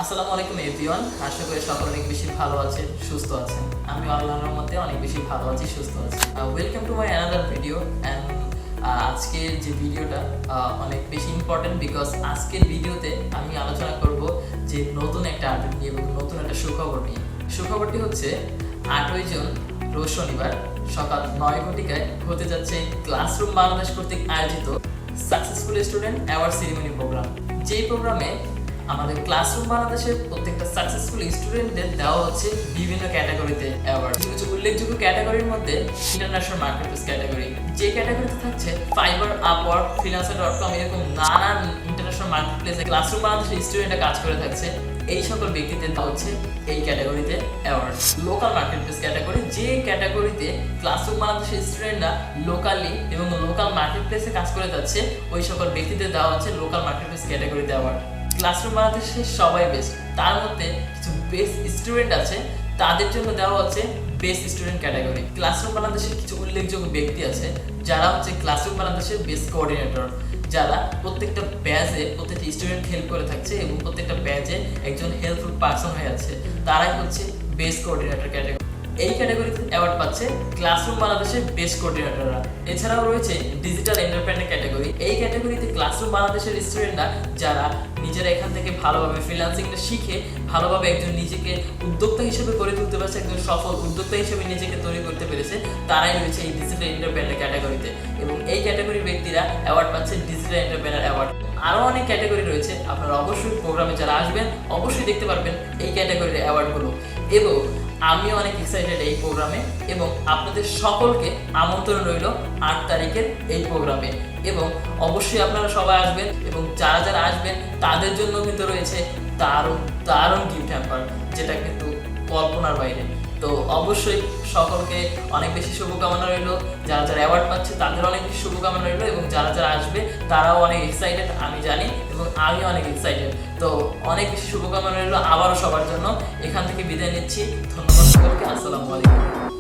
আসসালামু আলাইকুম এভরিওয়ান, আশা করি সকলে অনেক বেশি ভালো আছেন, সুস্থ আছেন। আমি আল্লাহর মধ্যে অনেক বেশি ভালো আছি, সুস্থ আছি। Welcome to my another video. And আজকের যে ভিডিওটা অনেক বেশি ইম্পর্টেন্ট, বিকজ আজকের ভিডিওতে আমি আলোচনা করব যে নতুন একটা আপডেট নিয়ে এবং নতুন একটা সুখবর নিয়ে। সুখবরটি হচ্ছে 8ই জুন রোজ শনিবার সকাল 9 ঘটিকায় হতে যাচ্ছে ক্লাসরুম বাংলাদেশ কর্তৃক আয়োজিত successful student award ceremony programme. যেই প্রোগ্রামে আমাদের ক্লাসরুম বাংলাদেশের প্রত্যেকটা সাকসেসফুল স্টুডেন্টদের দেওয়া হচ্ছে বিভিন্ন ক্যাটাগরিতে অ্যাওয়ার্ড। কিছু উল্লেখযোগ্য ক্যাটাগরির মধ্যে ইন্টারন্যাশনাল মার্কেটপ্লেস ক্যাটাগরি, যে ক্যাটাগরিতে থাকছে ফাইবার, আপওয়ার্ক, ফ্রিল্যান্সার.com এরকম নানান ইন্টারন্যাশনাল মার্কেটপ্লেসে ক্লাসরুম বাংলাদেশের স্টুডেন্টরা কাজ করে থাকছে। এই সকল ব্যক্তিদের দেওয়া হচ্ছে এই ক্যাটাগরিতে অ্যাওয়ার্ড। লোকাল মার্কেটপ্লেস ক্যাটাগরি, যে ক্যাটাগরিতে ক্লাসরুম বাংলাদেশের স্টুডেন্টরা লোকালি এবং লোকাল মার্কেটপ্লেসে কাজ করে যাচ্ছে, ওই সকল ব্যক্তিদের দেওয়া হচ্ছে লোকাল মার্কেটপ্লেস ক্যাটাগরিতে অ্যাওয়ার্ড। ক্লাসরুম বাংলাদেশে সবাই বেস্ট, তার মধ্যে কিছু বেস্ট স্টুডেন্ট আছে, তাদের জন্য দেওয়া হচ্ছে বেস্ট স্টুডেন্ট ক্যাটাগরি। ক্লাসরুম বাংলাদেশের কিছু উল্লেখযোগ্য ব্যক্তি আছে যারা হচ্ছে ক্লাসরুম বাংলাদেশের বেস্ট কোঅর্ডিনেটর, যারা প্রত্যেকটা ব্যাচে প্রত্যেকটা স্টুডেন্ট হেল্প করে থাকছে এবং প্রত্যেকটা ব্যাচে একজন হেল্পফুল পার্সন হয়ে আছে, তারাই হচ্ছে বেস্ট কোঅর্ডিনেটর ক্যাটাগরি। এই ক্যাটাগরিতে অ্যাওয়ার্ড পাচ্ছে ক্লাসরুম বাংলাদেশের বেস্ট কোঅর্ডিনেটররা। এছাড়াও রয়েছে ডিজিটাল এন্টারপ্রেনার ক্যাটাগরি। এই ক্যাটাগরিতে ক্লাসরুম বাংলাদেশের স্টুডেন্টরা যারা নিজেরা এখান থেকে ভালোভাবে ফ্রিল্যান্সিংটা শিখে ভালোভাবে একজন নিজেকে উদ্যোক্তা হিসেবে গড়ে তুলতে পারছে, একজন সফল উদ্যোক্তা হিসেবে নিজেকে তৈরি করতে পেরেছে, তারাই রয়েছে এই ডিজিটাল এন্টারপ্রেনার ক্যাটাগরিতে। এবং এই ক্যাটাগরির ব্যক্তিরা অ্যাওয়ার্ড পাচ্ছে ডিজিটাল এন্টারপ্রেনার অ্যাওয়ার্ড। আরও অনেক ক্যাটাগরি রয়েছে, আপনারা অবশ্যই প্রোগ্রামে যারা আসবেন অবশ্যই দেখতে পারবেন এই ক্যাটাগরির অ্যাওয়ার্ডগুলো। এবং আমিও অনেক এক্সাইটেড এই প্রোগ্রামে এবং আপনাদের সকলকে আমন্ত্রণ রইল 8 তারিখের এই প্রোগ্রামে। এবং অবশ্যই আপনারা সবাই আসবেন এবং যারা যারা আসবেন তাদের জন্য কিন্তু রয়েছে দারুণ দারুণ গিফট হ্যাম্পার, যেটা কিন্তু কল্পনার বাইরে। তো অবশ্যই সকলকে অনেক বেশি শুভকামনা রইল, যারা যারা অ্যাওয়ার্ড পাচ্ছে তাদের অনেক বেশি শুভকামনা রইল এবং যারা যারা আসবে তারাও অনেক এক্সাইটেড, আমি জানি এবং আমি অনেক এক্সাইটেড। তো অনেক বেশি শুভকামনা রইল আবারও সবার জন্য। এখান থেকে বিদায় নিচ্ছি, ধন্যবাদ সকলকে, আসসালামু আলাইকুম।